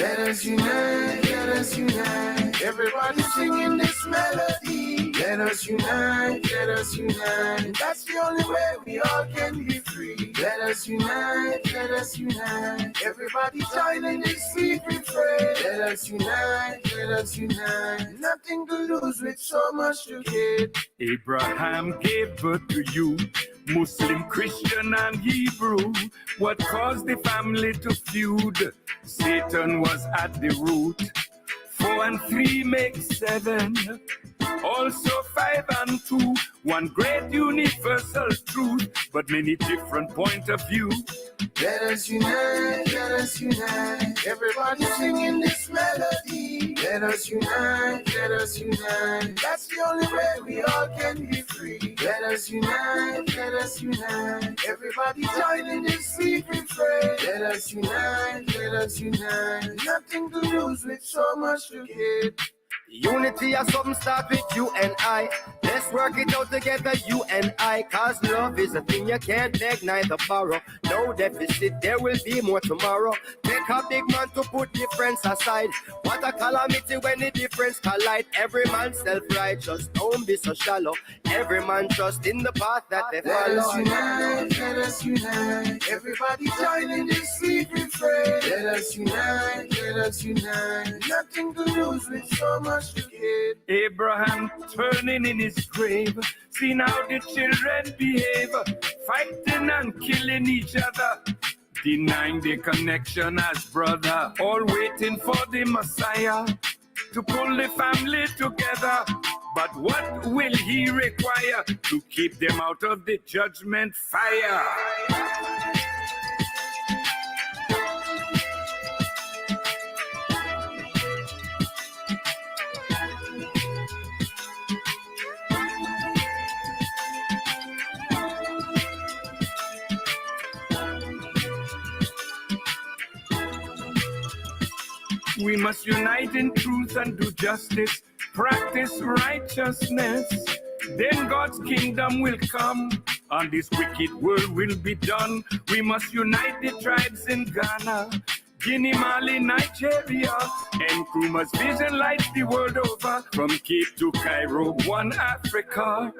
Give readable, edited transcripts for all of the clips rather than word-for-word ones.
Let us unite, let us unite. Everybody singing this melody. Let us unite, let us unite. That's the only way we all can be free. Let us unite, let us unite. Everybody join in this sweet refrain. Let us unite, let us unite. Nothing to lose with so much to gain. Abraham gave birth to you, Muslim, Christian, and Hebrew. What caused the family to feud? Satan was at the root. 4 and 3 make 7. Also 5 and 2. One great universal truth, but many different point of view. Let us unite, let us unite. Everybody singing this melody. Let us unite, let us unite. That's the only way we all can be free. Let us unite, let us unite. Everybody join in this sweet refrain. Let us unite, let us unite. Nothing to lose with so much to gain. Unity or something start with you and I. Let's work it out together, you and I. Cause love is a thing you can't beg, neither borrow. No deficit, there will be more tomorrow. Take a big man to put difference aside. What a calamity when the difference collide. Every man self-righteous, don't be so shallow. Every man trust in the path that they follow. Let us unite, let us unite. Everybody join in this sweet refrain. Let us unite, let us unite. Nothing to lose with so much to gain. Abraham turning in his grave, seeing how the children behave, fighting and killing each other, denying the connection as brother, all waiting for the Messiah to pull the family together. But what will he require to keep them out of the judgment fire? We must unite in truth and do justice, practice righteousness. Then God's kingdom will come, and this wicked world will be done. We must unite the tribes in Ghana, Guinea, Mali, Nigeria, and Nkrumah's vision lights the world over, from Cape to Cairo, one Africa.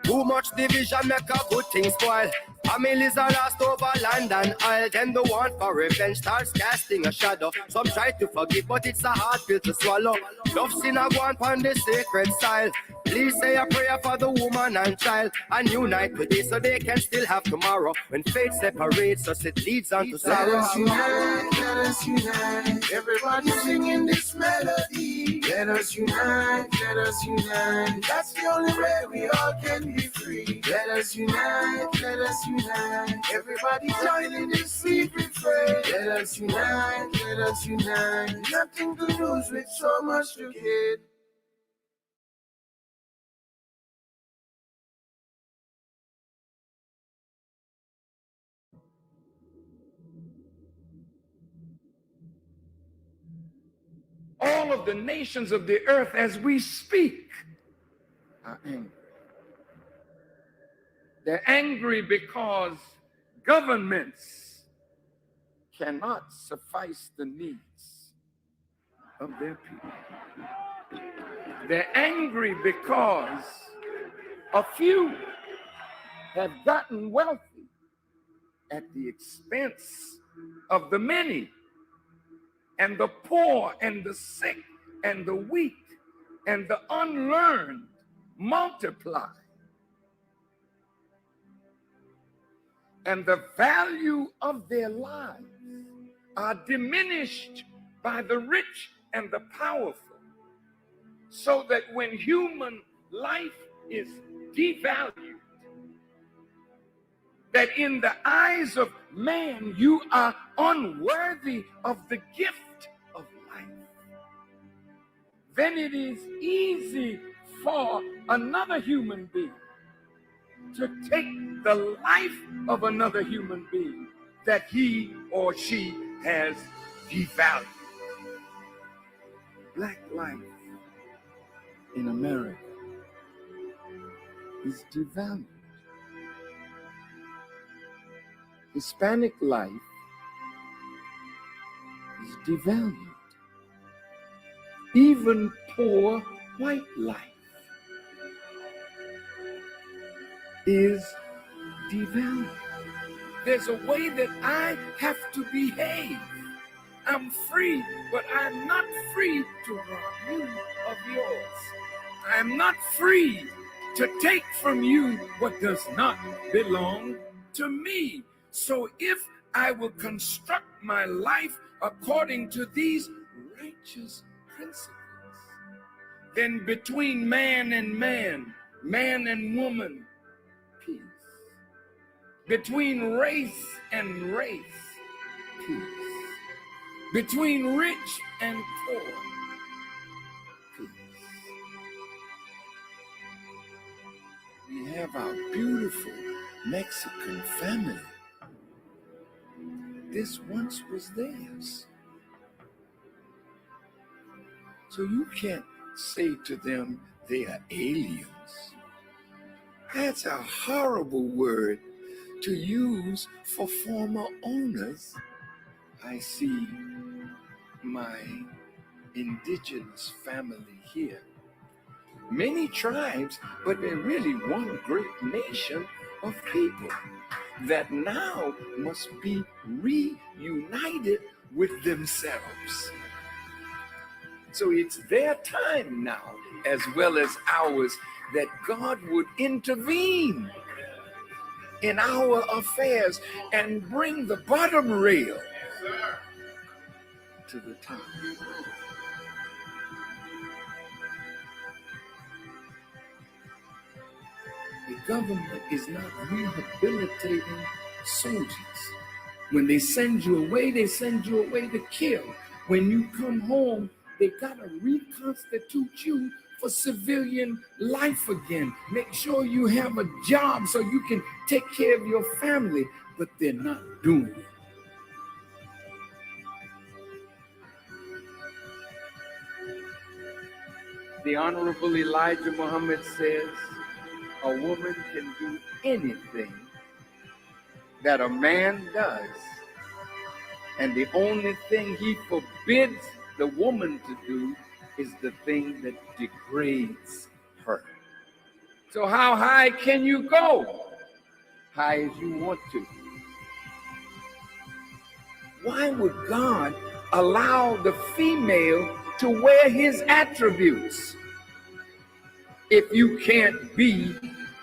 Too much division make a good thing spoil. Families are lost over land and isle. Then the want for revenge starts casting a shadow. Some try to forgive, but it's a hard pill to swallow. Love sin a go on the sacred style. Please say a prayer for the woman and child, and unite today so they can still have tomorrow. When fate separates us, it leads on to sorrow. Let us unite, let us unite. Everybody singing this melody. Let us unite, let us unite. That's the only way we all can be free. Let us unite, let us unite. Everybody join in this sweet refrain. Let us unite, let us unite. Nothing to lose with so much to gain. All of the nations of the earth as we speak are angry. They're angry because governments cannot suffice the needs of their people. They're angry because a few have gotten wealthy at the expense of the many. And the poor and the sick and the weak and the unlearned multiply. And the value of their lives are diminished by the rich and the powerful, so that when human life is devalued, that in the eyes of man you are unworthy of the gift of life, then it is easy for another human being to take the life of another human being that he or she has devalued. Black life in America is devalued. Hispanic life is devalued. even poor white life is devalued. There's a way that I have to behave. I'm free, but I'm not free to rob you of yours. I'm not free to take from you what does not belong to me. So if I will construct my life according to these righteous principles, then between man and man, man and woman, peace. Between race and race, peace. Between rich and poor, peace. We have our beautiful Mexican family. This once was theirs. So you can't say to them they are aliens. That's a horrible word to use for former owners. I see my indigenous family here. Many tribes, but they're really one great nation of people that now must be reunited with themselves. So it's their time now, as well as ours, that God would intervene in our affairs and bring the bottom rail to the top. The government is not rehabilitating soldiers. When they send you away to kill. When you come home, they gotta reconstitute you for civilian life again. Make sure you have a job so you can take care of your family, but they're not doing it. The Honorable Elijah Muhammad says, a woman can do anything that a man does, and the only thing he forbids the woman to do is the thing that degrades her. So how high can you go? High as you want to. Why would God allow the female to wear his attributes if you can't be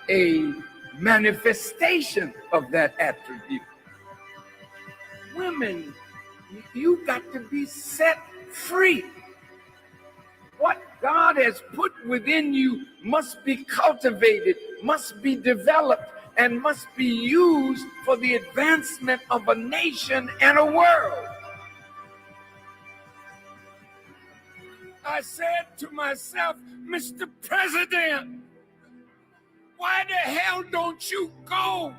a manifestation of that attribute? Women, you got to be set free. What God has put within you must be cultivated, must be developed, and must be used for the advancement of a nation and a world. I said to myself, Mr. President, why the hell don't you go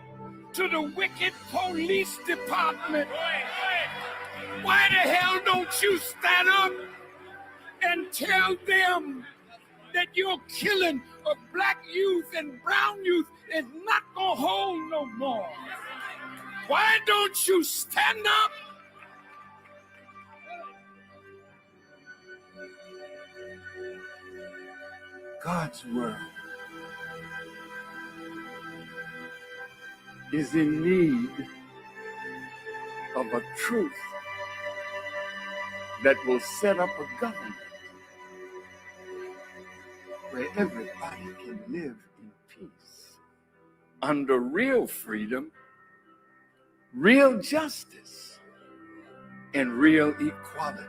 to the wicked police department? Why the hell don't you stand up and tell them that your killing of black youth and brown youth is not gonna hold no more? Why don't you stand up? God's world is in need of a truth that will set up a government where everybody can live in peace, under real freedom, real justice, and real equality.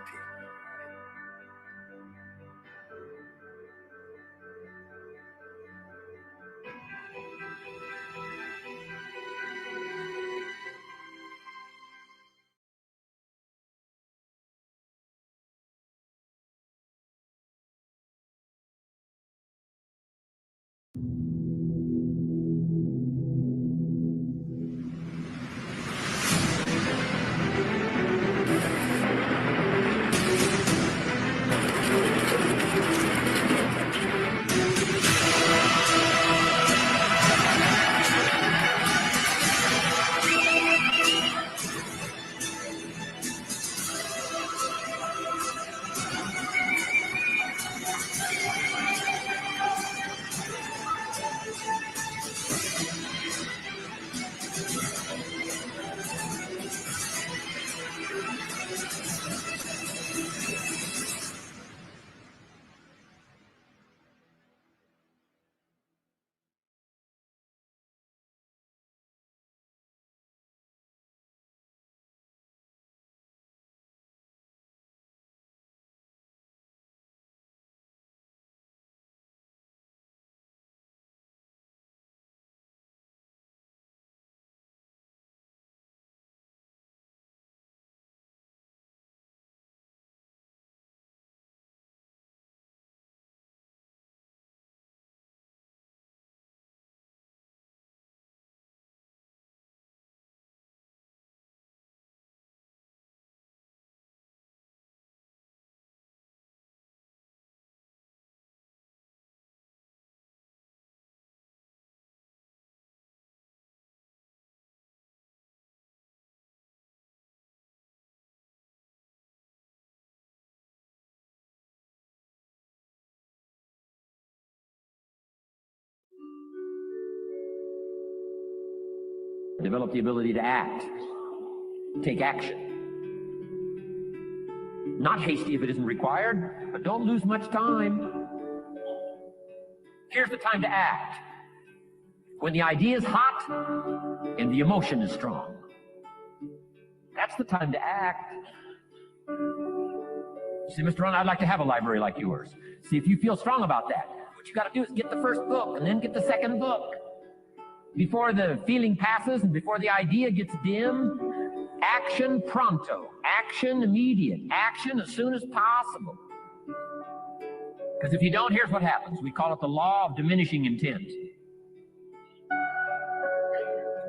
Develop the ability to act. Take action. Not hasty if it isn't required, but don't lose much time. Here's the time to act. When the idea is hot and the emotion is strong. That's the time to act. See, Mr. Ron, I'd like to have a library like yours. See, if you feel strong about that, what you got to do is get the first book and then get the second book. Before the feeling passes and before the idea gets dim, action pronto, action immediate, action as soon as possible. Because if you don't, here's what happens. We call it the law of diminishing intent.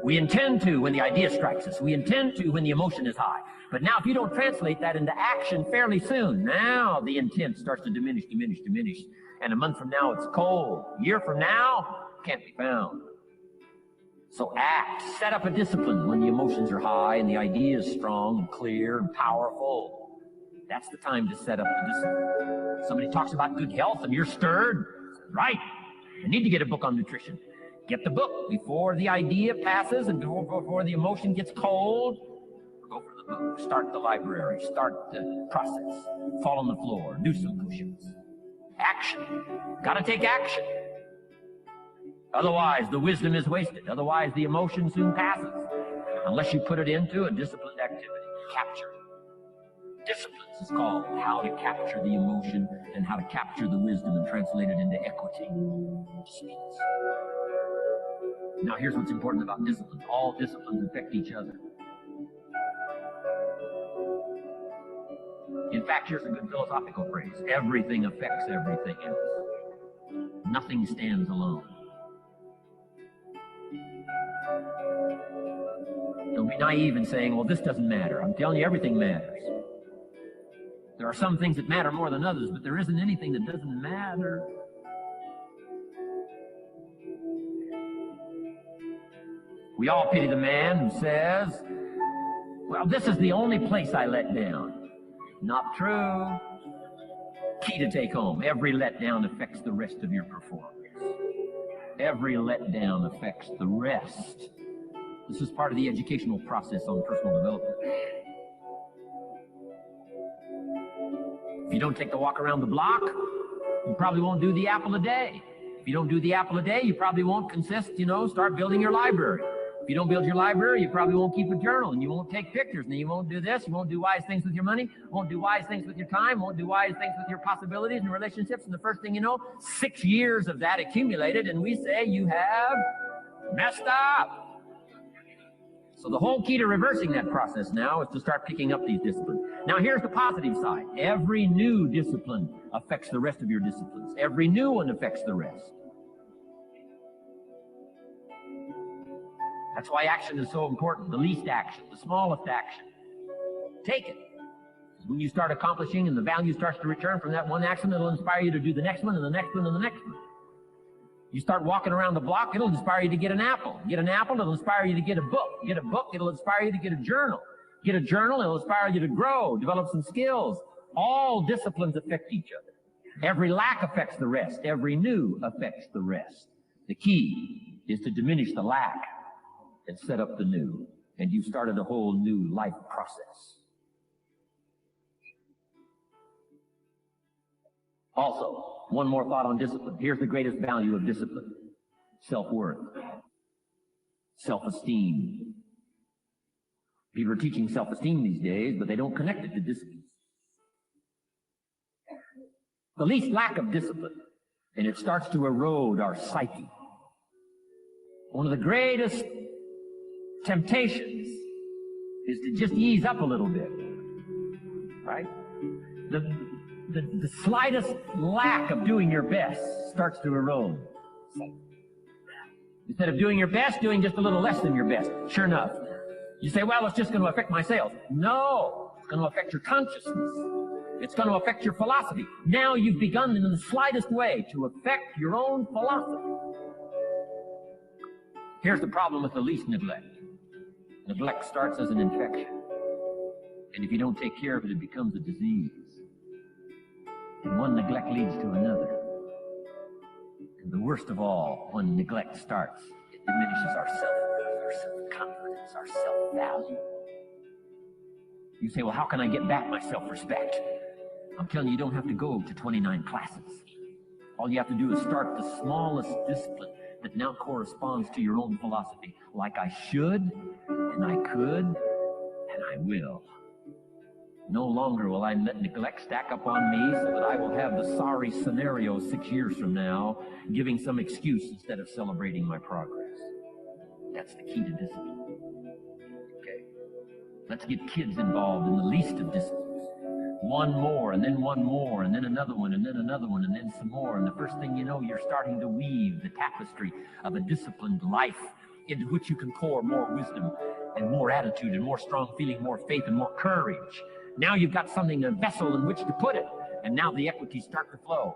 We intend to when the idea strikes us. We intend to when the emotion is high. But now if you don't translate that into action fairly soon, now the intent starts to diminish. And a month from now, it's cold. A year from now, can't be found. So act. Set up a discipline when the emotions are high and the idea is strong and clear and powerful. That's the time to set up the discipline. Somebody talks about good health and you're stirred. Right. I need to get a book on nutrition. Get the book before the idea passes and before the emotion gets cold. Go for the book. Start the library. Start the process. Fall on the floor. Do some push-ups. Action. Got to take action. Otherwise, the wisdom is wasted. Otherwise, the emotion soon passes. Unless you put it into a disciplined activity. Capture. Disciplines is called how to capture the emotion and how to capture the wisdom and translate it into equity. Disciplines. Now, here's what's important about discipline. All disciplines affect each other. In fact, here's a good philosophical phrase. Everything affects everything else. Nothing stands alone. Don't be naive in saying, well, this doesn't matter. I'm telling you, everything matters. There are some things that matter more than others, but there isn't anything that doesn't matter. We all pity the man who says, well, this is the only place I let down. Not true. Key to take home. Every letdown affects the rest of your performance. Every letdown affects the rest. This is part of the educational process on personal development. If you don't take the walk around the block, you probably won't do the apple a day. If you don't do the apple a day, you probably won't start building your library. If you don't build your library, you probably won't keep a journal, and you won't take pictures, and you won't do this, you won't do wise things with your money, won't do wise things with your time, won't do wise things with your possibilities and relationships, and the first thing you know, 6 years of that accumulated, and we say you have messed up. So the whole key to reversing that process now is to start picking up these disciplines. Now here's the positive side. Every new discipline affects the rest of your disciplines. Every new one affects the rest. That's why action is so important. The least action, the smallest action. Take it. When you start accomplishing and the value starts to return from that one action, it'll inspire you to do the next one and the next one and the next one. You start walking around the block, it'll inspire you to get an apple. Get an apple, it'll inspire you to get a book. Get a book, it'll inspire you to get a journal. Get a journal, it'll inspire you to grow, develop some skills. All disciplines affect each other. Every lack affects the rest. Every new affects the rest. The key is to diminish the lack and set up the new. And you've started a whole new life process. Also, one more thought on discipline. Here's the greatest value of discipline. Self-worth. Self-esteem. People are teaching self-esteem these days, but they don't connect it to discipline. The least lack of discipline, and it starts to erode our psyche. One of the greatest temptations is to just ease up a little bit, right? The slightest lack of doing your best starts to erode. Instead of doing your best, doing just a little less than your best. Sure enough. You say, well, it's just going to affect my sales. No, it's going to affect your consciousness. It's going to affect your philosophy. Now you've begun in the slightest way to affect your own philosophy. Here's the problem with the least neglect. Neglect starts as an infection. And if you don't take care of it, it becomes a disease. And one neglect leads to another. And the worst of all, when neglect starts, it diminishes our self-worth, our self-confidence. It's our self-value. You say, well, how can I get back my self-respect? I'm telling you, you don't have to go to 29 classes. All you have to do is start the smallest discipline that now corresponds to your own philosophy. Like I should, and I could, and I will. No longer will I let neglect stack up on me so that I will have the sorry scenario 6 years from now, giving some excuse instead of celebrating my progress. That's the key to discipline. Okay? Let's get kids involved in the least of disciplines. One more, and then one more, and then another one, and then another one, and then some more. And the first thing you know, you're starting to weave the tapestry of a disciplined life into which you can pour more wisdom and more attitude and more strong feeling, more faith and more courage. Now you've got something, a vessel in which to put it. And now the equities start to flow.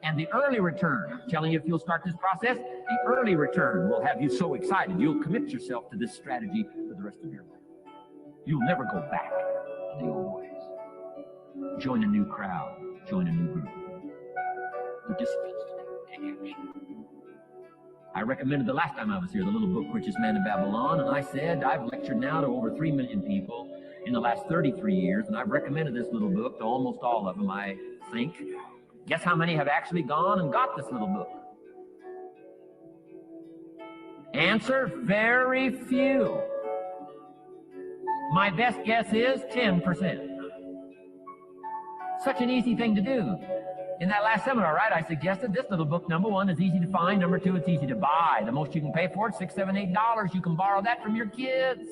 And the early return, I'm telling you, if you'll start this process, the early return will have you so excited. You'll commit yourself to this strategy for the rest of your life. You'll never go back to the old ways. Join a new crowd. Join a new group. The disciplines today. Take action. I recommended the last time I was here, the little book, Richest Man in Babylon, and I said I've lectured now to over 3 million people in the last 33 years, and I've recommended this little book to almost all of them, I think. Guess how many have actually gone and got this little book? Answer, very few. My best guess is 10%. Such an easy thing to do. In that last seminar, right, I suggested this little book, number one, is easy to find. Number two, it's easy to buy. The most you can pay for it, $6, $7, $8. You can borrow that from your kids.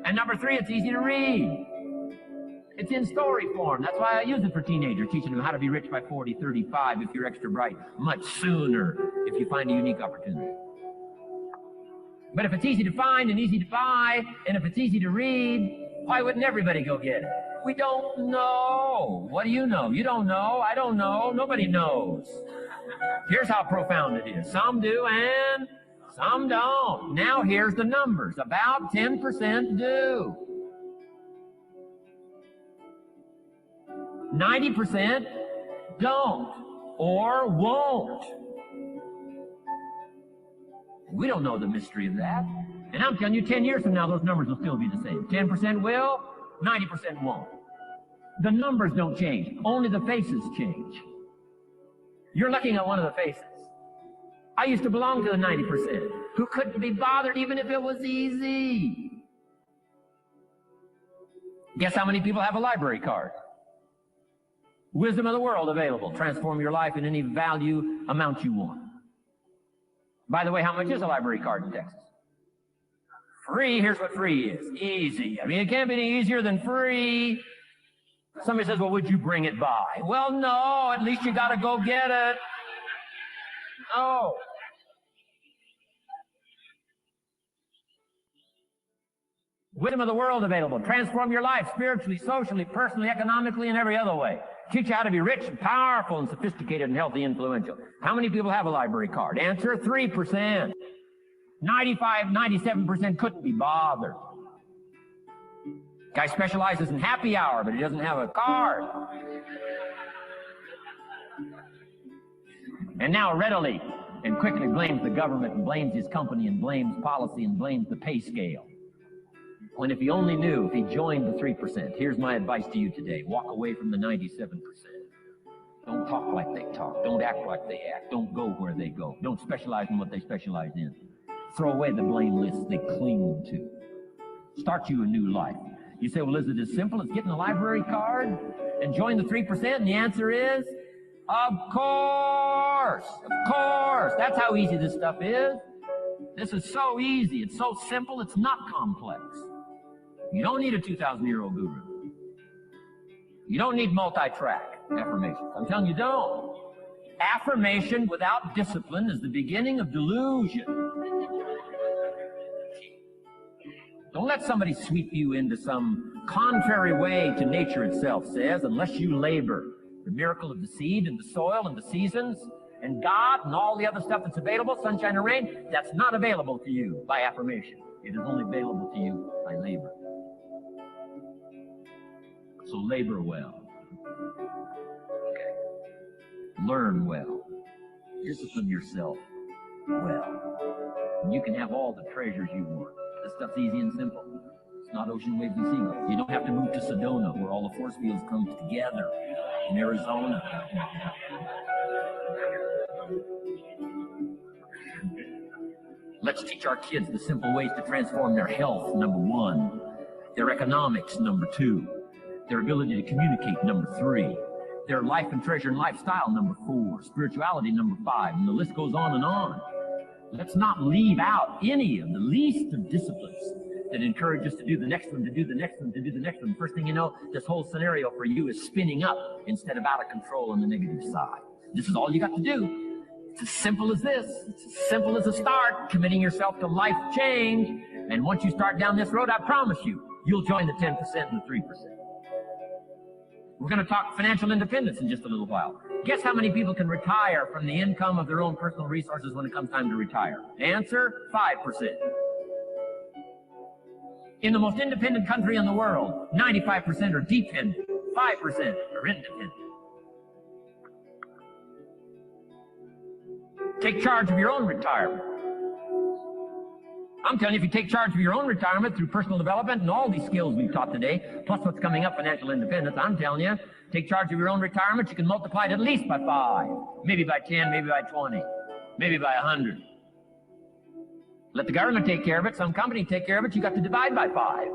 And number three, it's easy to read. It's in story form. That's why I use it for teenagers, teaching them how to be rich by 40, 35 if you're extra bright, much sooner if you find a unique opportunity. But if it's easy to find and easy to buy, and if it's easy to read, why wouldn't everybody go get it? We don't know. What do you know? You don't know. I don't know. Nobody knows. Here's how profound it is. Some do and some don't. Now here's the numbers. About 10% do. 90% don't or won't. We don't know the mystery of that. And I'm telling you, 10 years from now, those numbers will still be the same. 10% will, 90% won't. The numbers don't change. Only the faces change. You're looking at one of the faces. I used to belong to the 90% who couldn't be bothered even if it was easy. Guess how many people have a library card? Wisdom of the world available. Transform your life in any value amount you want. By the way, how much is a library card in Texas? Free. Here's what free is. Easy. I mean, it can't be any easier than free. Somebody says, well, would you bring it by? Well, no. At least you got to go get it. No. Wisdom of the world available. Transform your life spiritually, socially, personally, economically, and every other way. Teach you how to be rich and powerful and sophisticated and healthy, influential. How many people have a library card? Answer, 3%. 95, 97% couldn't be bothered. Guy specializes in happy hour, but he doesn't have a card. And now readily and quickly blames the government and blames his company and blames policy and blames the pay scale. When if he only knew, if he joined the 3%, here's my advice to you today. Walk away from the 97%. Don't talk like they talk. Don't act like they act. Don't go where they go. Don't specialize in what they specialize in. Throw away the blame lists they cling to. Start you a new life. You say, well, is it as simple as getting a library card and join the 3%? And the answer is, of course. Of course. That's how easy this stuff is. This is so easy. It's so simple. It's not complex. You don't need a 2,000-year-old guru. You don't need multi-track affirmations. I'm telling you, don't. Affirmation without discipline is the beginning of delusion. Don't let somebody sweep you into some contrary way to nature itself says, unless you labor. The miracle of the seed and the soil and the seasons and God and all the other stuff that's available, sunshine and rain, that's not available to you by affirmation. It is only available to you by labor. So labor well. Okay. Learn well. Discipline yourself. Well, you can have all the treasures you want. This stuff's easy and simple. It's not ocean waves and seagulls. You don't have to move to Sedona, where all the force fields come together in Arizona. Let's teach our kids the simple ways to transform their health, number 1. Their economics, number 2. Their ability to communicate, number 3. Their life and treasure and lifestyle, number 4. Spirituality, number 5. And the list goes on and on. Let's not leave out any of the least of disciplines that encourage us to do the next one, to do the next one, to do the next one. First thing you know, this whole scenario for you is spinning up instead of out of control on the negative side. This is all you got to do. It's as simple as this. It's as simple as a start, committing yourself to life change. And once you start down this road, I promise you, you'll join the 10% and the 3%. We're going to talk financial independence in just a little while. Guess how many people can retire from the income of their own personal resources when it comes time to retire? Answer, 5%. In the most independent country in the world, 95% are dependent, 5% are independent. Take charge of your own retirement. I'm telling you, if you take charge of your own retirement through personal development and all these skills we've taught today, plus what's coming up, financial independence, I'm telling you, take charge of your own retirement, you can multiply it at least by 5, maybe by 10, maybe by 20, maybe by 100. Let the government take care of it, some company take care of it, you got to divide by 5.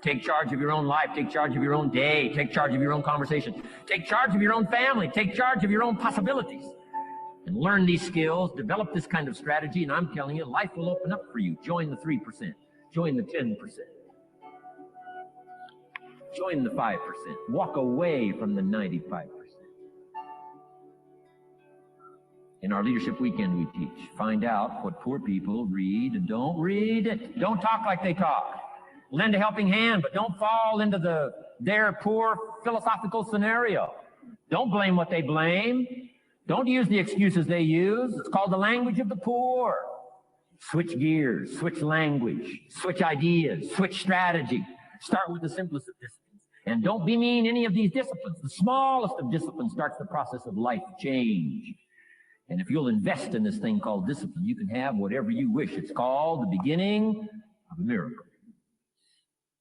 Take charge of your own life, take charge of your own day, take charge of your own conversation, take charge of your own family, take charge of your own possibilities. And learn these skills, develop this kind of strategy, and I'm telling you, life will open up for you. Join the 3%, join the 10%, join the 5%, walk away from the 95%. In our Leadership Weekend we teach, find out what poor people read and don't read. Don't talk like they talk. Lend a helping hand, but don't fall into their poor philosophical scenario. Don't blame what they blame. Don't use the excuses they use. It's called the language of the poor. Switch gears, switch language, switch ideas, switch strategy. Start with the simplest of disciplines. And don't be mean any of these disciplines. The smallest of disciplines starts the process of life change. And if you'll invest in this thing called discipline, you can have whatever you wish. It's called the beginning of a miracle.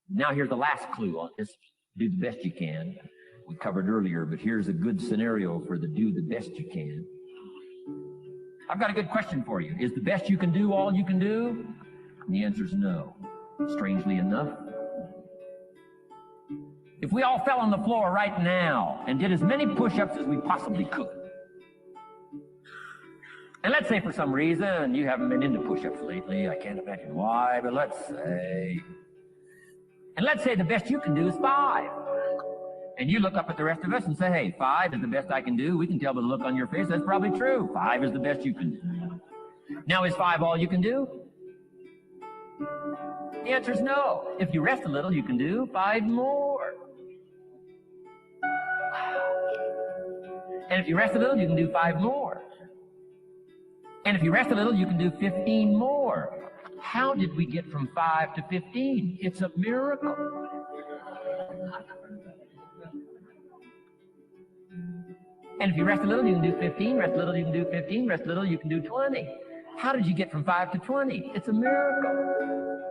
Now here's the last clue on this. Do the best you can. We covered earlier, but here's a good scenario for the do the best you can. I've got a good question for you. Is the best you can do all you can do? And the answer is no. Strangely enough. If we all fell on the floor right now and did as many push-ups as we possibly could, and let's say for some reason you haven't been into push-ups lately, I can't imagine why, but let's say the best you can do is 5. And you look up at the rest of us and say, hey, 5 is the best I can do. We can tell by the look on your face that's probably true. 5 is the best you can do. Now, is 5 all you can do? The answer is no. If you rest a little, you can do 5 more. And if you rest a little, you can do 5 more. And if you rest a little, you can do 15 more. How did we get from 5 to 15? It's a miracle. And if you rest a little, you can do 15, rest a little, you can do 15, rest a little, you can do 20. How did you get from 5 to 20? It's a miracle.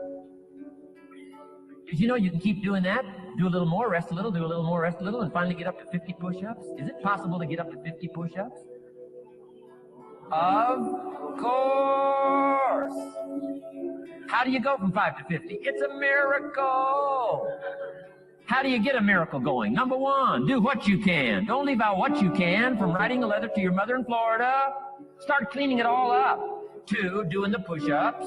Did you know you can keep doing that? Do a little more, rest a little, do a little more, rest a little, and finally get up to 50 push-ups? Is it possible to get up to 50 push-ups? Of course. How do you go from 5 to 50? It's a miracle. How do you get a miracle going? Number 1, do what you can. Don't leave out what you can, from writing a letter to your mother in Florida. Start cleaning it all up. 2, doing the push-ups.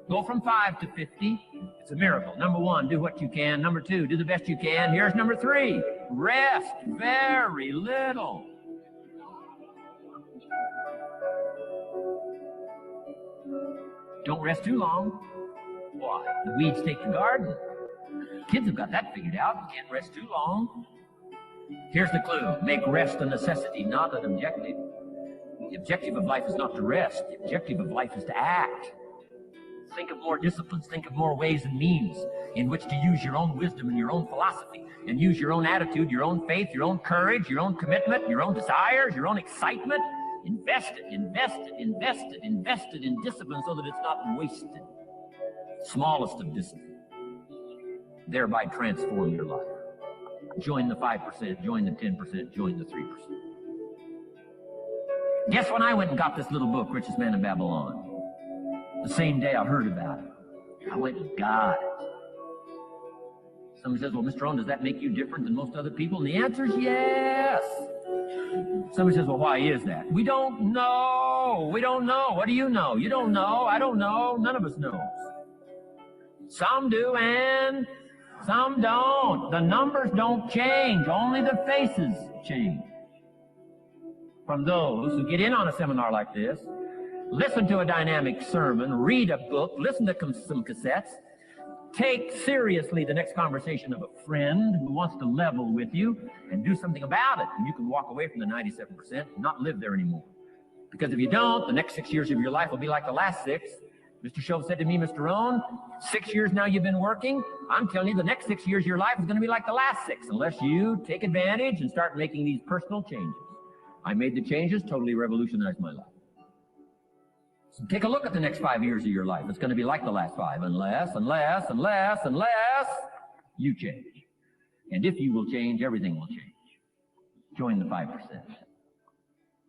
Go from 5 to 50. It's a miracle. Number 1, do what you can. Number 2, do the best you can. Here's number 3, rest very little. Don't rest too long. Why? The weeds take the garden. Kids have got that figured out. You can't rest too long. Here's the clue. Make rest a necessity, not an objective. The objective of life is not to rest. The objective of life is to act. Think of more disciplines. Think of more ways and means in which to use your own wisdom and your own philosophy, and use your own attitude, your own faith, your own courage, your own commitment, your own desires, your own excitement Invest it in discipline so that it's not wasted. Smallest of discipline. Thereby transform your life. Join the 5%, join the 10%, join the 3%. Guess when I went and got this little book, Richest Man in Babylon? The same day I heard about it. I went and got it. Somebody says, well, Mr. Owen, does that make you different than most other people? And the answer is yes. Somebody says, well, why is that? We don't know. We don't know. What do you know? You don't know. I don't know. None of us knows. Some do and some don't. The numbers don't change. Only the faces change. From those who get in on a seminar like this, listen to a dynamic sermon, read a book, listen to some cassettes, take seriously the next conversation of a friend who wants to level with you and do something about it. And you can walk away from the 97% and not live there anymore. Because if you don't, the next 6 years of your life will be like the last 6. Mr. Shove said to me, Mr. Owen, 6 years now you've been working. I'm telling you, the next 6 years of your life is going to be like the last 6, unless you take advantage and start making these personal changes. I made the changes, totally revolutionized my life. So take a look at the next 5 years of your life. It's going to be like the last 5, unless you change. And if you will change, everything will change. Join the 5%.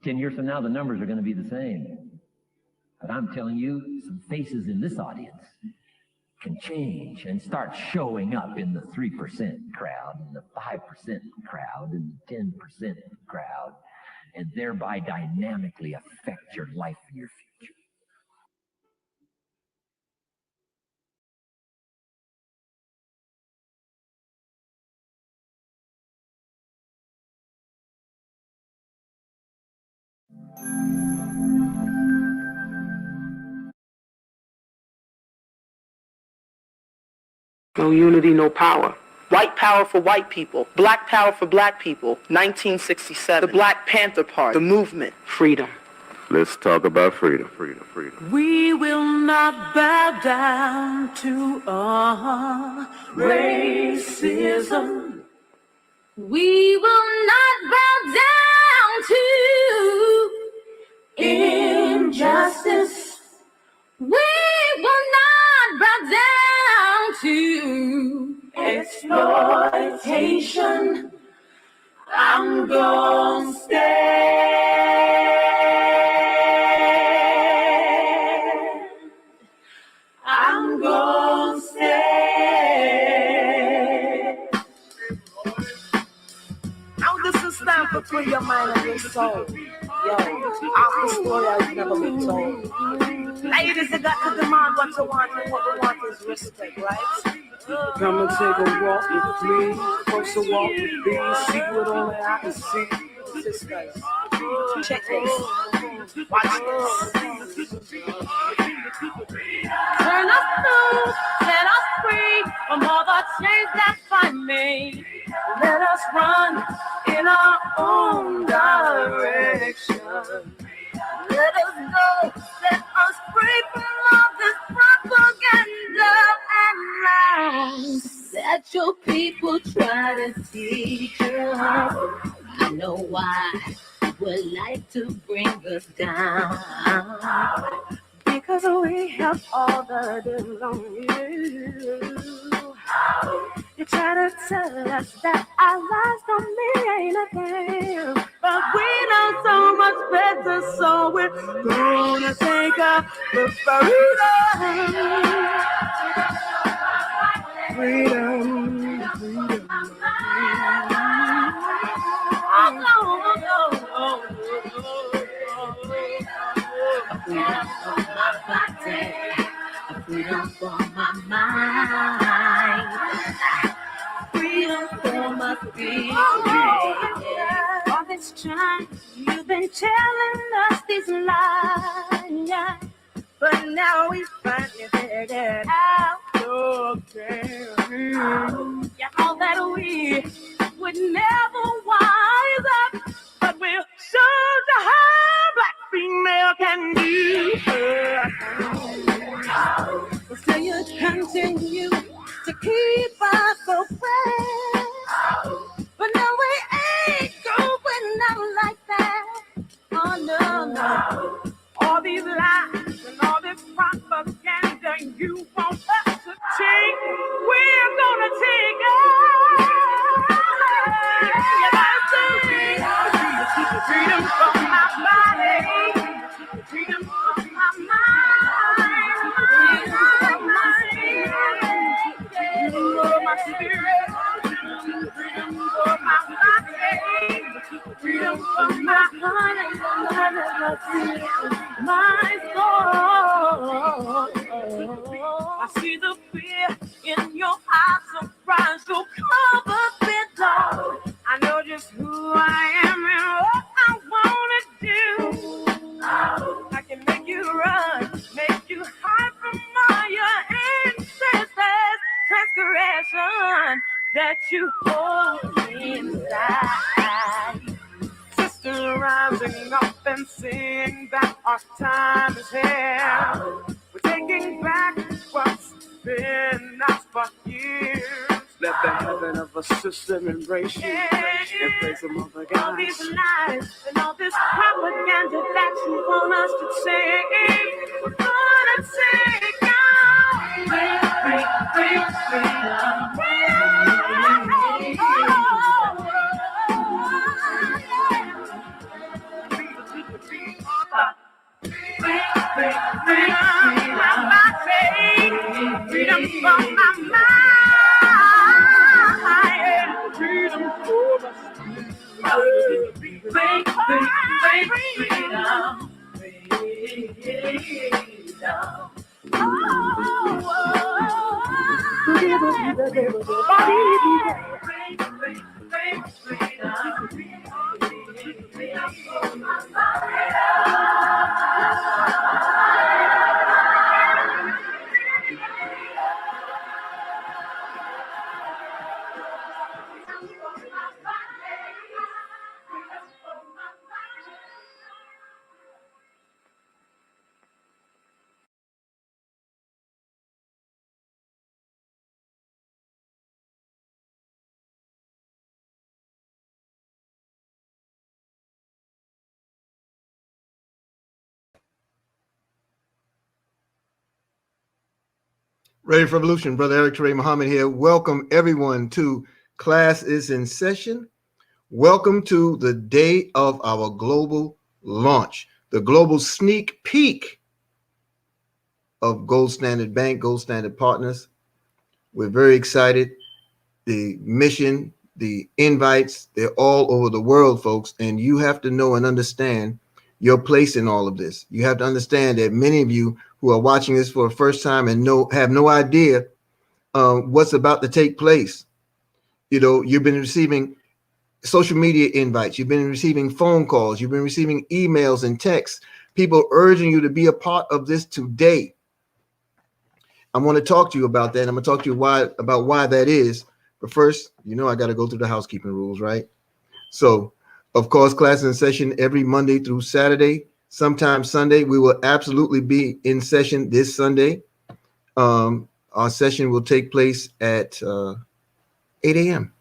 10 years from now, the numbers are going to be the same. But I'm telling you, some faces in this audience can change and start showing up in the 3% crowd, and the 5% crowd, and the 10% crowd, and thereby dynamically affect your life and your future. No unity, no power. White power for white people. Black power for black people. 1967. The Black Panther Party. The movement. Freedom. Let's talk about freedom. We will not bow down to racism. We will not bow down to injustice. We will not bow down to exploitation. I'm gonna stand. I'm gonna stand. Now this is time for free your mind and your soul. Yo, our story has never been told. Ladies, you got to demand what you want, and what we want is respect, right? Come and take a walk with me, closer walk with me, see what only I can see. Sisters, check this, watch this. Turn us loose, set us free from all the chains that bind me. Let us run in our own direction. Let us go, set us free from all this propaganda and lies that your people try to teach us. I know why you would like to bring us down, Because we have all that belong you. You try to tell us that our lives don't mean anything, but we know so much better, so we're gonna take up the freedom. Freedom for my mind, freedom for my spirit. All this time you've been telling us these lies, but now we finally figured out all that we would never wise up, but we'll show you how black female can do. So you continue to keep us oppressed, but now we ain't going out like that. Oh no, All these lies and all this propaganda you want us to take, we're gonna take it. You gotta take freedom from my body, freedom from my mind, freedom from my spirit, freedom from my body, freedom from my heart, my soul. I see the fear in your eyes, surprise, so cover it all. I know just who I am and what I wanna do. I can make you run, make you hide from all your ancestors' transgression that you hold inside. Sister rising up and sing that our time is here. We're taking back what's been ours for years. Let the heaven of a system embrace you and praise the mother God. All these lies and all this propaganda that you want us to say, we're gonna take out. Freedom from my mind, freedom for my spirit, Ready for Revolution, Brother Eric Teray Muhammad here. Welcome everyone to Class is in Session. Welcome to the day of our global launch, the global sneak peek of Gold Standard Bank, Gold Standard Partners. We're very excited. The mission, the invites, they're all over the world, folks, and you have to know and understand your place in all of this. You have to understand that many of you who are watching this for the first time and have no idea what's about to take place. You know, you've been receiving social media invites, you've been receiving phone calls, you've been receiving emails and texts, people urging you to be a part of this today. I want to talk to you about that. I'm going to talk to you about why that is. But first, you know, I got to go through the housekeeping rules, right? So, of course, class in session every Monday through Saturday. Sometime Sunday, we will absolutely be in session this Sunday. Our session will take place at 8 a.m.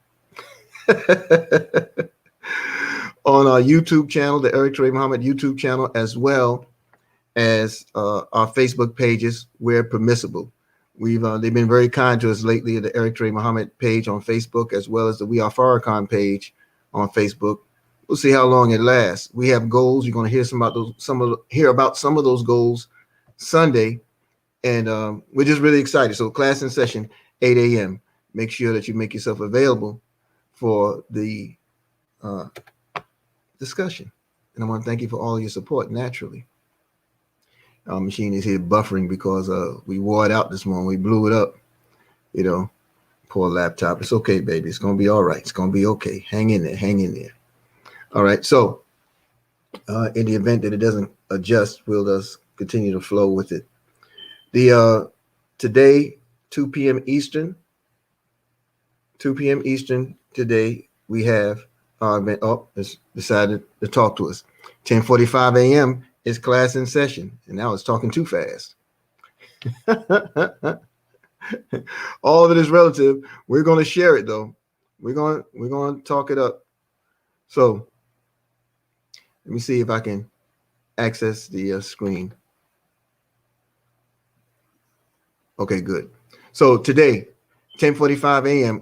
on our YouTube channel, the Eric Teray Muhammad YouTube channel, as well as our Facebook pages where permissible. They've been very kind to us lately at the Eric Teray Muhammad page on Facebook, as well as the We Are Farrakhan page on Facebook. We'll see how long it lasts. We have goals. You're going to hear hear about some of those goals Sunday, and we're just really excited. So class in session, 8 a.m. Make sure that you make yourself available for the discussion. And I want to thank you for all your support. Naturally, our machine is here buffering because we wore it out this morning. We blew it up. You know, poor laptop. It's okay, baby. It's going to be all right. It's going to be okay. Hang in there. Hang in there. All right, so in the event that it doesn't adjust, we'll just continue to flow with it. Today, 2 p.m. Eastern today, we have our event. Oh, it's decided to talk to us. 10:45 a.m. is class in session, and now it's talking too fast. All of it is relative. We're going to share it, though. We're going to talk it up. So let me see if I can access the screen. Okay, good. So today, 10:45 a.m.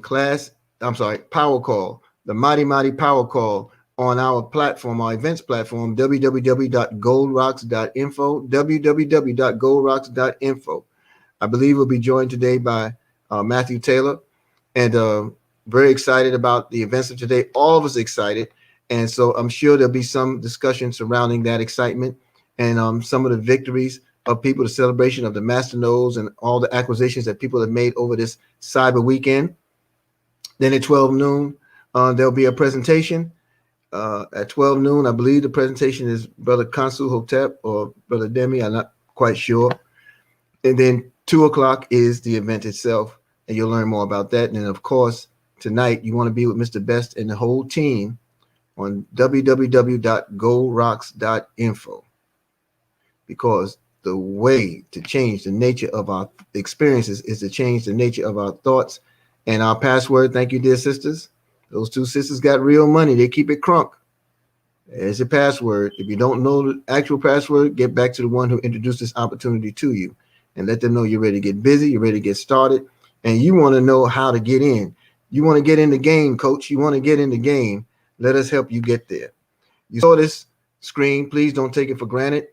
Power Call, the Mighty Power Call on our platform, our events platform, www.goldrocks.info, www.goldrocks.info. I believe we'll be joined today by Matthew Taylor, and very excited about the events of today. All of us excited, and so I'm sure there'll be some discussion surrounding that excitement and some of the victories of people, the celebration of the masternodes and all the acquisitions that people have made over this cyber weekend. Then at 12 noon, there'll be a presentation. At 12 noon, I believe the presentation is Brother Kansu Hotep or Brother Demi. I'm not quite sure. And then 2 o'clock is the event itself, and you'll learn more about that. And then, of course, tonight you want to be with Mr. Best and the whole team on www.goldrocks.info, because the way to change the nature of our experiences is to change the nature of our thoughts. And our password, thank you, dear sisters. Those two sisters got real money. They keep it crunk. There's your password. If you don't know the actual password, get back to the one who introduced this opportunity to you and let them know you're ready to get busy, you're ready to get started, and you want to know how to get in. You want to get in the game, coach. You want to get in the game. Let us help you get there. You saw this screen. Please don't take it for granted,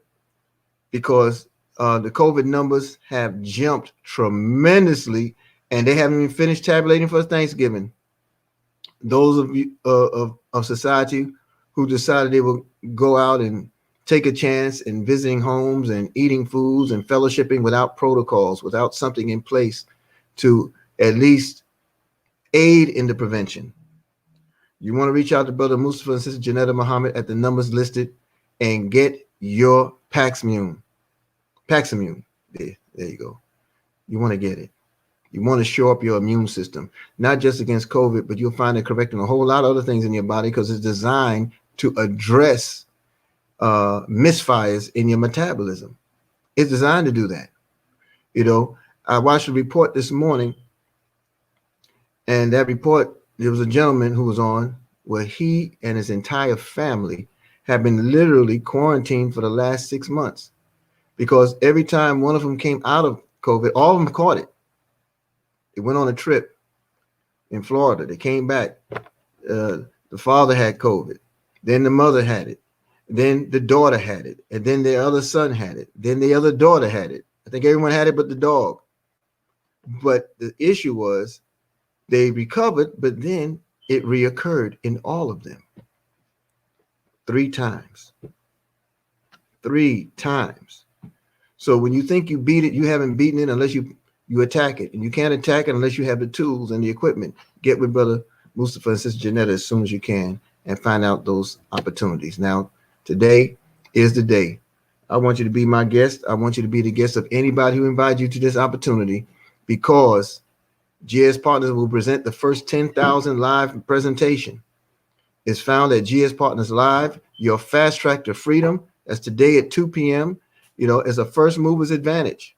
because the COVID numbers have jumped tremendously, and they haven't even finished tabulating for Thanksgiving. Those of you of society who decided they will go out and take a chance in visiting homes and eating foods and fellowshipping without protocols, without something in place to at least aid in the prevention. You want to reach out to Brother Mustafa and Sister Janetta Muhammad at the numbers listed and get your Paximune. There you go. You want to get it. You want to shore up your immune system, not just against COVID, but you'll find it correcting a whole lot of other things in your body, because it's designed to address misfires in your metabolism. It's designed to do that. You know, I watched a report this morning, and that report, there was a gentleman who was on where he and his entire family have been literally quarantined for the last 6 months, because every time one of them came out of COVID, all of them caught it. They went on a trip in Florida. They came back. The father had COVID. Then the mother had it. Then the daughter had it. And then the other son had it. Then the other daughter had it. I think everyone had it but the dog. But the issue was they recovered, but then it reoccurred in all of them 3 times. 3 times. So when you think you beat it, you haven't beaten it unless you attack it. And you can't attack it unless you have the tools and the equipment. Get with Brother Mustafa and Sister Janetta as soon as you can and find out those opportunities. Now, today is the day. I want you to be my guest. I want you to be the guest of anybody who invites you to this opportunity, because GS Partners will present the first 10,000 live presentation. It's found at GS Partners Live, your fast track to freedom. That's today at 2 p.m. You know, as a first mover's advantage.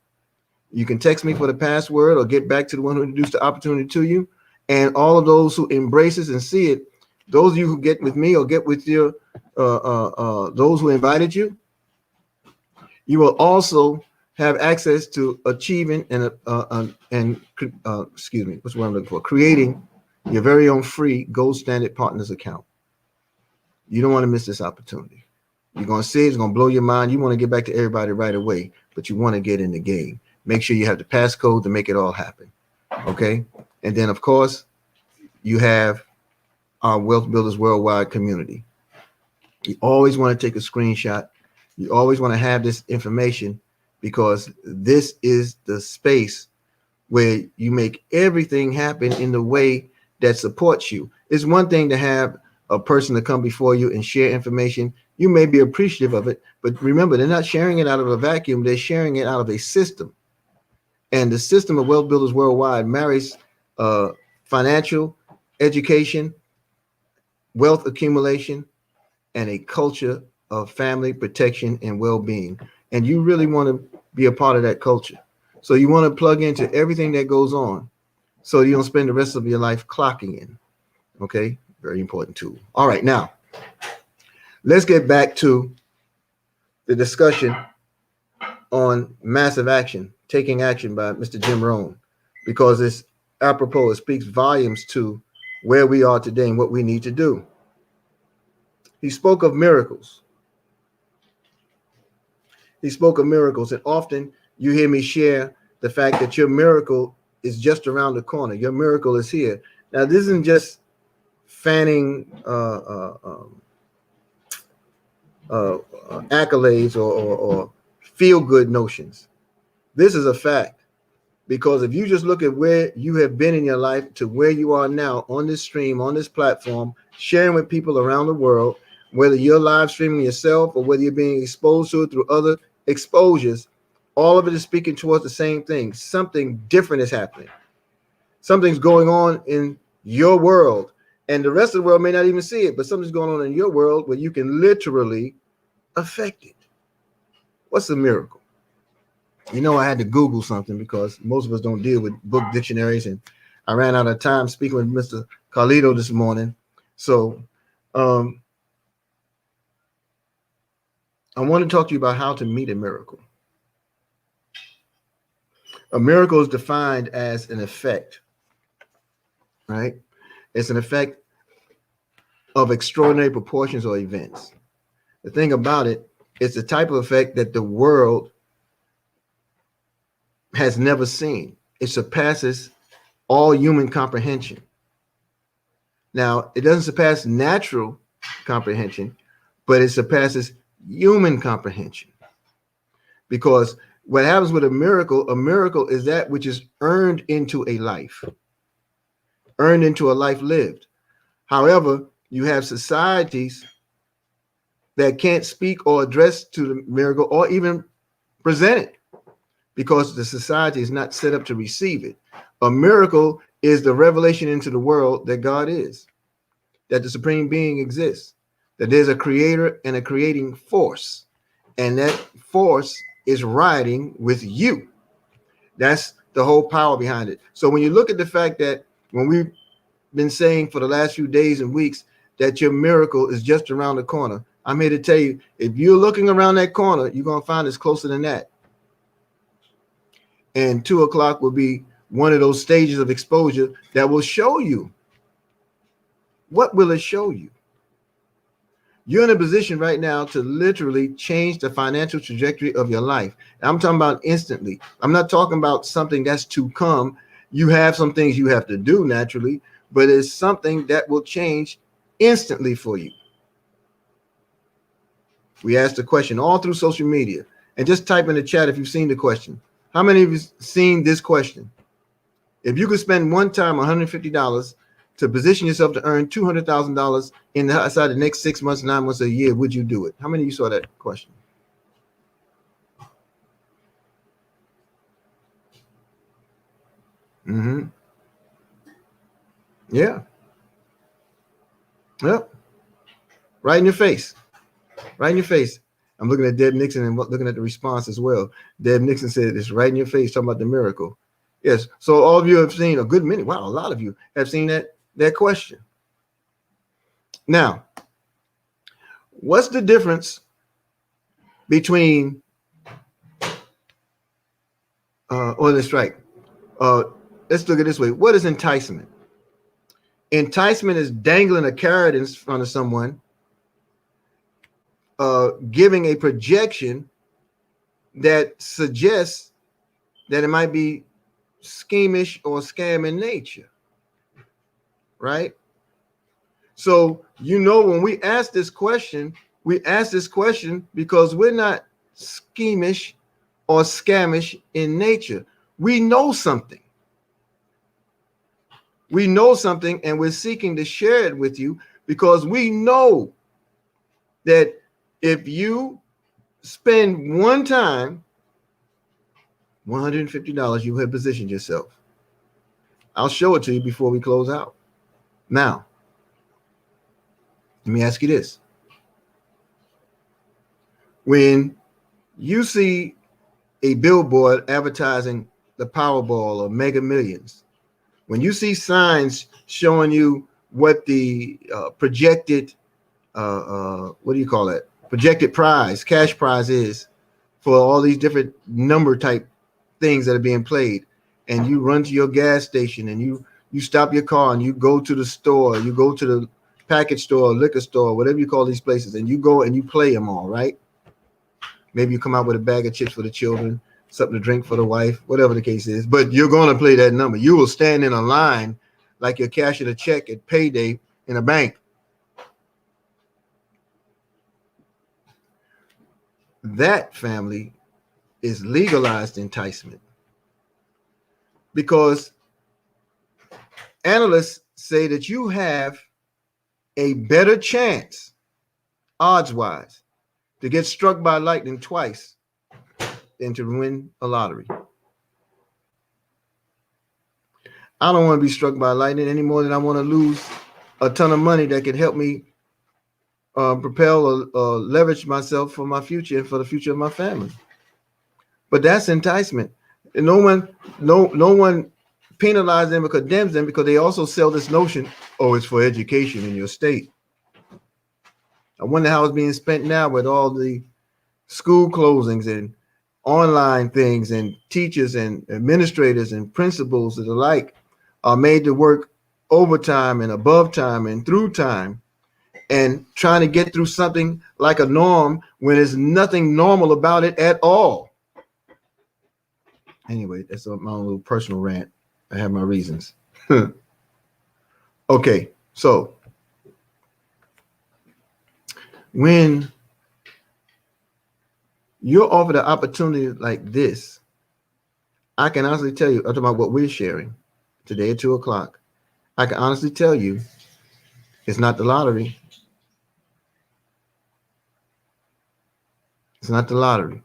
You can text me for the password or get back to the one who introduced the opportunity to you. And all of those who embrace it and see it, those of you who get with me or get with your those who invited you, you will also have access to achieving and what's what I'm looking for? Creating your very own free Gold Standard Partners account. You don't want to miss this opportunity. You're going to see it, it's going to blow your mind. You want to get back to everybody right away, but you want to get in the game. Make sure you have the passcode to make it all happen. Okay. And then, of course, you have our Wealth Builders Worldwide community. You always want to take a screenshot. You always want to have this information, because this is the space where you make everything happen in the way that supports you. It's one thing to have a person to come before you and share information. You may be appreciative of it, but remember, they're not sharing it out of a vacuum. They're sharing it out of a system. And the system of Wealth Builders Worldwide marries financial education, wealth accumulation, and a culture of family protection and well-being. And you really want to be a part of that culture. So you want to plug into everything that goes on, so you don't spend the rest of your life clocking in. Okay, very important tool. All right, now let's get back to the discussion on massive action, taking action by Mr. Jim Rohn, because it's apropos. It speaks volumes to where we are today and what we need to do. He spoke of miracles. He spoke of miracles, and often you hear me share the fact that your miracle is just around the corner. Your miracle is here. Now, this isn't just fanning accolades or feel-good notions. This is a fact, because if you just look at where you have been in your life to where you are now on this stream, on this platform, sharing with people around the world, whether you're live streaming yourself or whether you're being exposed to it through other exposures, all of it is speaking towards the same thing. Something different is happening. Something's going on in your world, and the rest of the world may not even see it, but something's going on in your world where you can literally affect it. What's a miracle? You know, I had to Google something because most of us don't deal with book dictionaries, and I ran out of time speaking with Mr. Carlito this morning. So I want to talk to you about how to meet a miracle. A miracle is defined as an effect, right? It's an effect of extraordinary proportions or events. The thing about it, it's the type of effect that the world has never seen. It surpasses all human comprehension. Now, it doesn't surpass natural comprehension, but it surpasses human comprehension. Because what happens with a miracle is that which is earned into a life lived. However, you have societies that can't speak or address to the miracle or even present it because the society is not set up to receive it. A miracle is the revelation into the world that God is, that the supreme being exists, that there's a creator and a creating force, and that force is riding with you. That's the whole power behind it. So when you look at the fact that when we've been saying for the last few days and weeks that your miracle is just around the corner, I'm here to tell you, if you're looking around that corner, you're going to find it's closer than that. And 2 o'clock will be one of those stages of exposure that will show you. What will it show you? You're in a position right now to literally change the financial trajectory of your life. I'm talking about instantly. I'm not talking about something that's to come. You have some things you have to do naturally, but it's something that will change instantly for you. We asked the question all through social media, and just type in the chat if you've seen the question. How many of you seen this question? If you could spend one time $150 to position yourself to earn $200,000 inside the next 6 months, 9 months, a year, would you do it? How many of you saw that question? Mm-hmm. Yeah. Yep. Right in your face. Right in your face. I'm looking at Deb Nixon and looking at the response as well. Deb Nixon said it's right in your face, talking about the miracle. Yes. So all of you have seen, a good many, wow, a lot of you have seen that question. Now, what's the difference between let's look at it this way. What is enticement? Enticement is dangling a carrot in front of someone, giving a projection that suggests that it might be schemish or scam in nature, right? So, when we ask this question because we're not schemish or scamish in nature. We know something. We know something, and we're seeking to share it with you because we know that if you spend one time $150, you have positioned yourself. I'll show it to you before we close out. Now, let me ask you this. When you see a billboard advertising the Powerball or Mega Millions, when you see signs showing you what the projected, what do you call that? projected prize, cash prize is for all these different number type things that are being played. And you run to your gas station and you stop your car and you go to the store, you go to the package store, liquor store, whatever you call these places, and you go and you play them all, right? Maybe you come out with a bag of chips for the children, something to drink for the wife, whatever the case is, but you're going to play that number. You will stand in a line like you're cashing a check at payday in a bank. That, family, is legalized enticement, because analysts say that you have a better chance, odds-wise, to get struck by lightning twice than to win a lottery. I don't want to be struck by lightning any more than I want to lose a ton of money that could help me propel or leverage myself for my future and for the future of my family. But that's enticement. And no one penalizes them or condemns them, because they also sell this notion, oh, it's for education in your state. I wonder how it's being spent now with all the school closings and online things, and teachers and administrators and principals and the like are made to work overtime and above time and through time, and trying to get through something like a norm when there's nothing normal about it at all. Anyway, that's my own little personal rant. I have my reasons. Okay, so when you're offered an opportunity like this, I can honestly tell you, I'm talking about what we're sharing today at 2 o'clock. I can honestly tell you, it's not the lottery. It's not the lottery.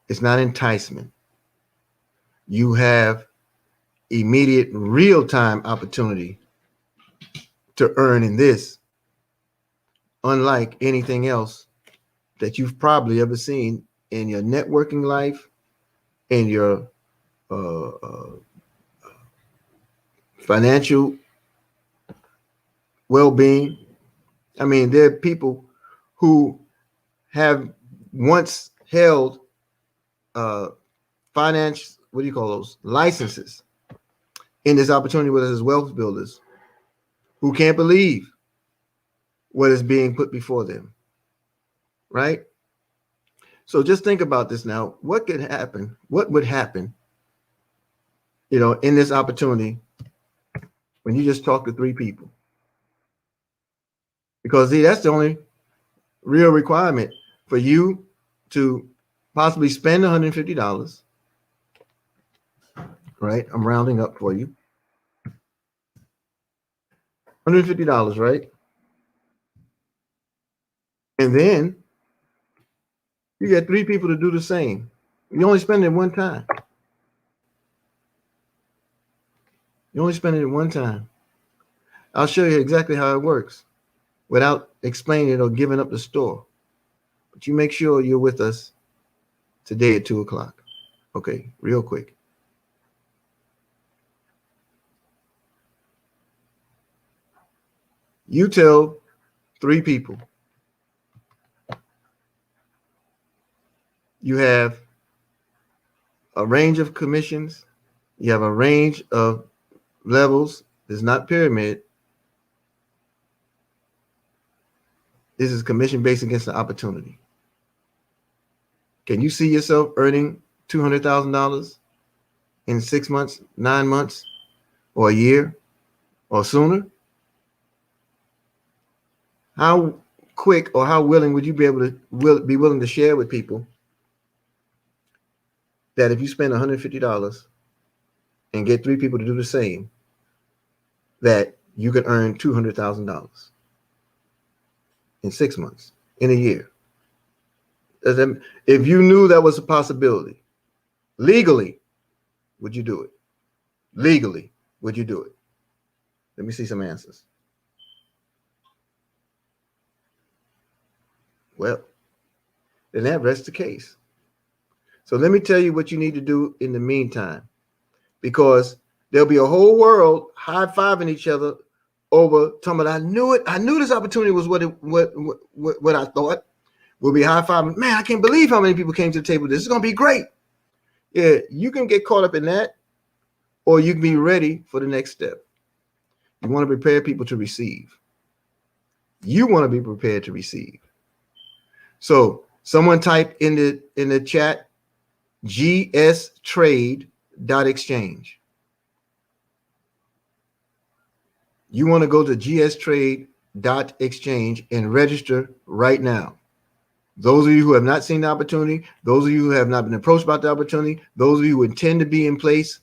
It's not enticement. You have immediate real-time opportunity to earn in this, unlike anything else that you've probably ever seen in your networking life, in your financial well-being. I mean, there are people who have once held finance, what do you call those, licenses in this opportunity with us as wealth builders, who can't believe what is being put before them, right? So just think about this now. What could happen? What would happen, in this opportunity when you just talk to 3 people? Because that's the only real requirement for you to possibly spend $150, right? I'm rounding up for you. $150, right? And then you get 3 people to do the same. You only spend it one time. You only spend it one time. I'll show you exactly how it works without explaining it or giving up the store. But you make sure you're with us today at 2 o'clock. Okay, real quick. You tell 3 people you have a range of commissions, you have a range of levels. It's not pyramid. This is commission based against the opportunity. Can you see yourself earning $200,000 in 6 months, 9 months, or a year, or sooner? How quick or how willing would you be willing to share with people that if you spend $150 and get 3 people to do the same, that you can earn $200,000 in 6 months, in a year? If you knew that was a possibility, legally, would you do it? Legally, would you do it? Let me see some answers. Well, then that rests the case. So let me tell you what you need to do in the meantime, because there'll be a whole world high-fiving each other over talking about, I knew it. I knew this opportunity was what I thought. We'll be high-fiving. Man, I can't believe how many people came to the table. This is going to be great. Yeah, you can get caught up in that, or you can be ready for the next step. You want to prepare people to receive. You want to be prepared to receive. So someone type in the chat, gstrade.exchange. You want to go to gstrade.exchange and register right now. Those of you who have not seen the opportunity, those of you who have not been approached about the opportunity, those of you who intend to be in place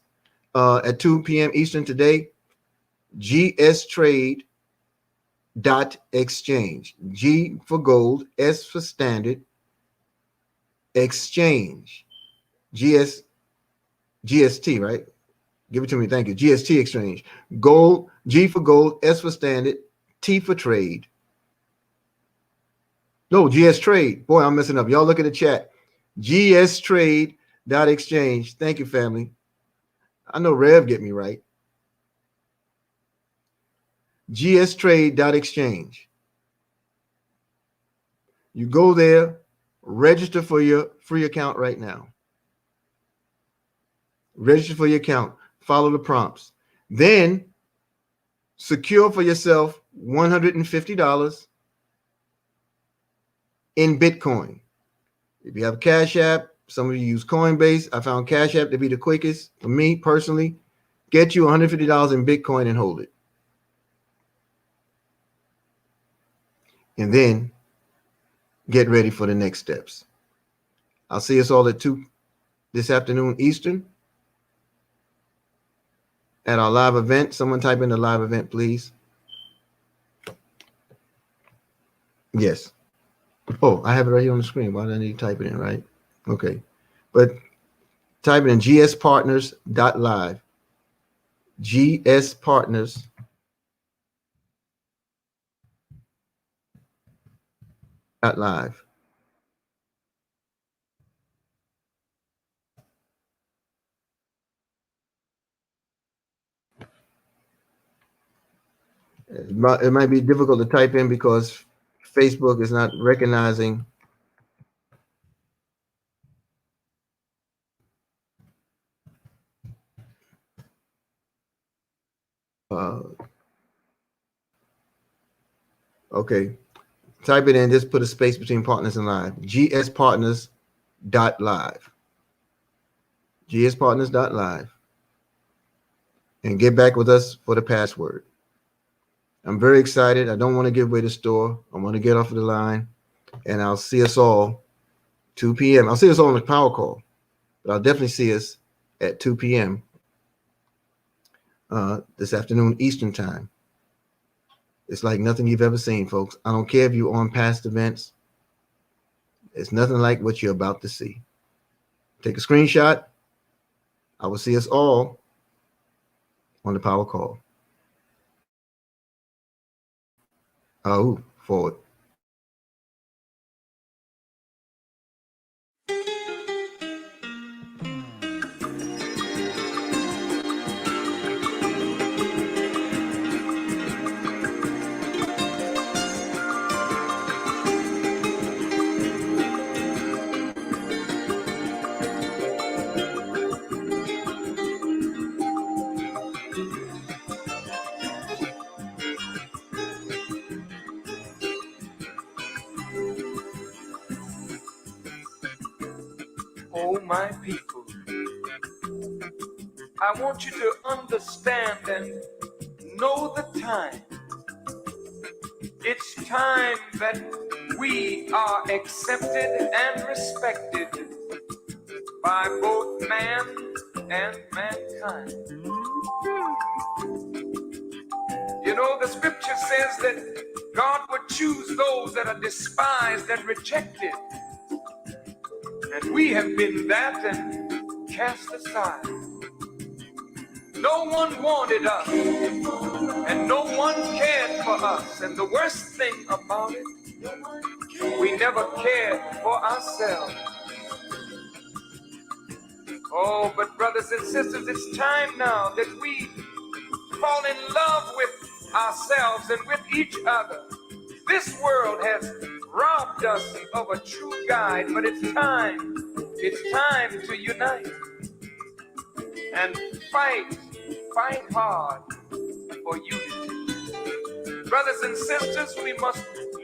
at 2 p.m. Eastern today, gstrade.exchange. G for gold, S for standard, exchange. GST, right? Give it to me. Thank you. GST exchange. Gold, G for gold, S for standard, T for trade. No, GS Trade. Boy, I'm messing up. Y'all look at the chat. gstrade.exchange. Thank you, family. I know Rev get me right. gstrade.exchange. You go there, register for your free account right now. Register for your account. Follow the prompts. Then secure for yourself $150 in Bitcoin. If you have Cash App, some of you use Coinbase. I found Cash App to be the quickest for me personally. Get you $150 in Bitcoin and hold it. And then get ready for the next steps. I'll see us all at 2 this afternoon Eastern at our live event. Someone type in the live event, please. Yes. Oh, I have it right here on the screen. Why do I need to type it in, right? Okay. But type it in gspartners.live. gspartners.live. It might be difficult to type in because Facebook is not recognizing okay. Type it in, just put a space between partners and live. gspartners.live. gspartners.live. And get back with us for the password. I'm very excited. I don't want to give away the store. I want to get off of the line, and I'll see us all 2 p.m. I'll see us all on the power call, but I'll definitely see us at 2 p.m. This afternoon Eastern time. It's like nothing you've ever seen, folks. I don't care if you're on past events. It's nothing like what you're about to see. Take a screenshot. I will see us all on the power call. Oh, forward. Oh, my people, I want you to understand and know the time. It's time that we are accepted and respected by both man and mankind. You know, the scripture says that God would choose those that are despised and rejected. And we have been that and cast aside. No one wanted us, and no one cared for us. And the worst thing about it, we never cared for ourselves. Oh, but brothers and sisters, it's time now that we fall in love with ourselves and with each other. This world has robbed us of a true guide, but it's time to unite and fight hard for unity. Brothers and sisters, we must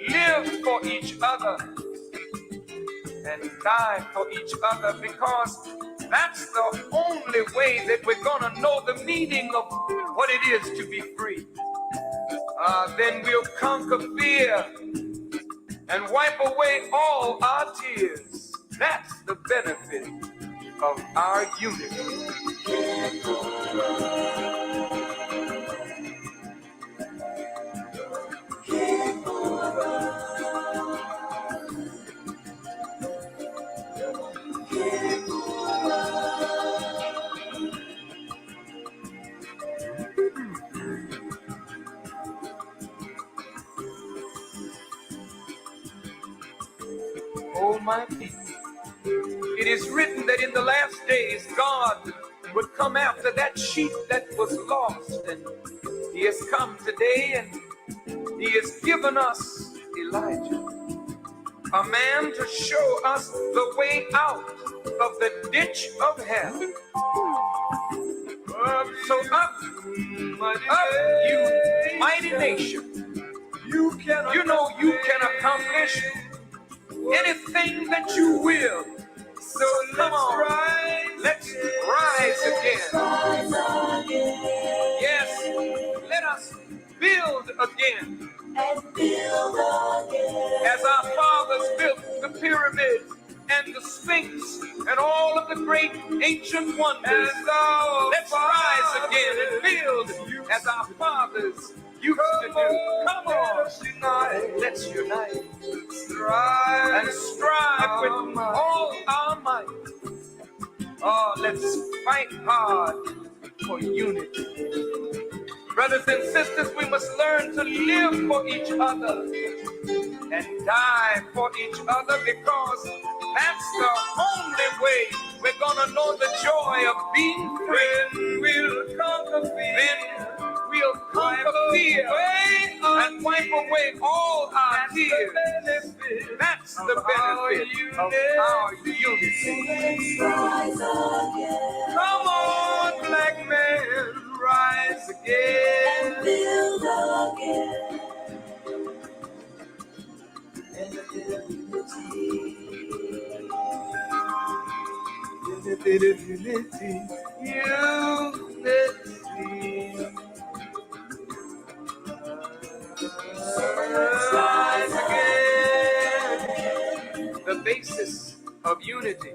live for each other and die for each other, because that's the only way that we're gonna know the meaning of what it is to be free. Then we'll conquer fear and wipe away all our tears. That's the benefit of our unity. Oh, my people, it is written that in the last days God would come after that sheep that was lost, and he has come today, and he has given us Elijah, a man to show us the way out of the ditch of hell. So up, you mighty nation, you can accomplish anything that you will. So come on, let's rise again. Yes, let us build again. As our fathers built the pyramids and the Sphinx and all of the great ancient wonders. Let's rise again and build as our fathers used to do. Come on, let's unite and strive with all our might. Oh, let's fight hard for unity. Brothers and sisters, we must learn to live for each other and die for each other, because that's the only way we're gonna know the joy of being free. We'll conquer fear. We'll conquer fear and wipe away all our tears. That's the benefit of our unity. Come on, black man, rise again and build again. Rise again. The basis of unity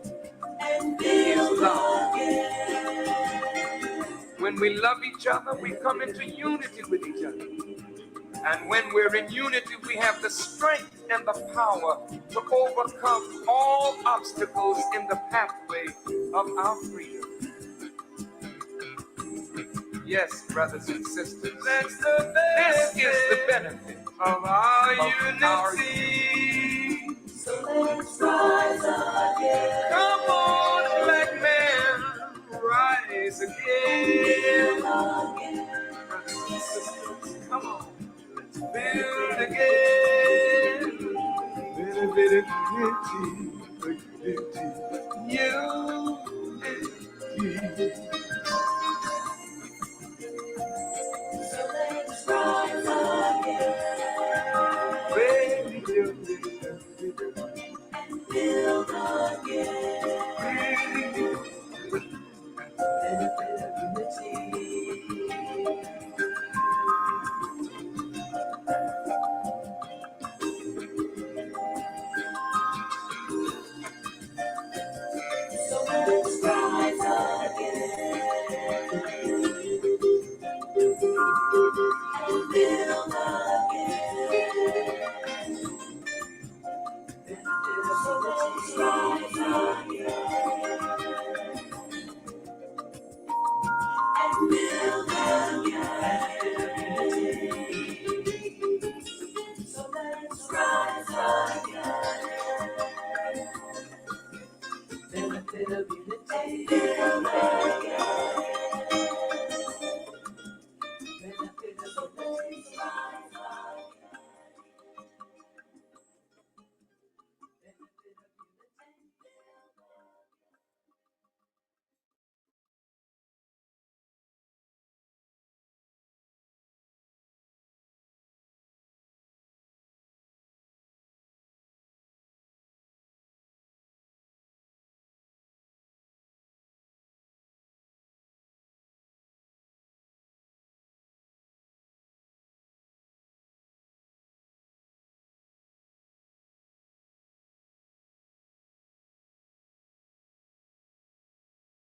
is love. When we love each other, we come into unity with each other. And when we're in unity, we have the strength and the power to overcome all obstacles in the pathway of our freedom. Yes, brothers and sisters, this is the benefit of our unity. So let's rise again. Come on, black man, rise again. Brothers and sisters, come on. Build again. Unity. So let's rise again. Baby, and build again. Unity. Benefit of unity.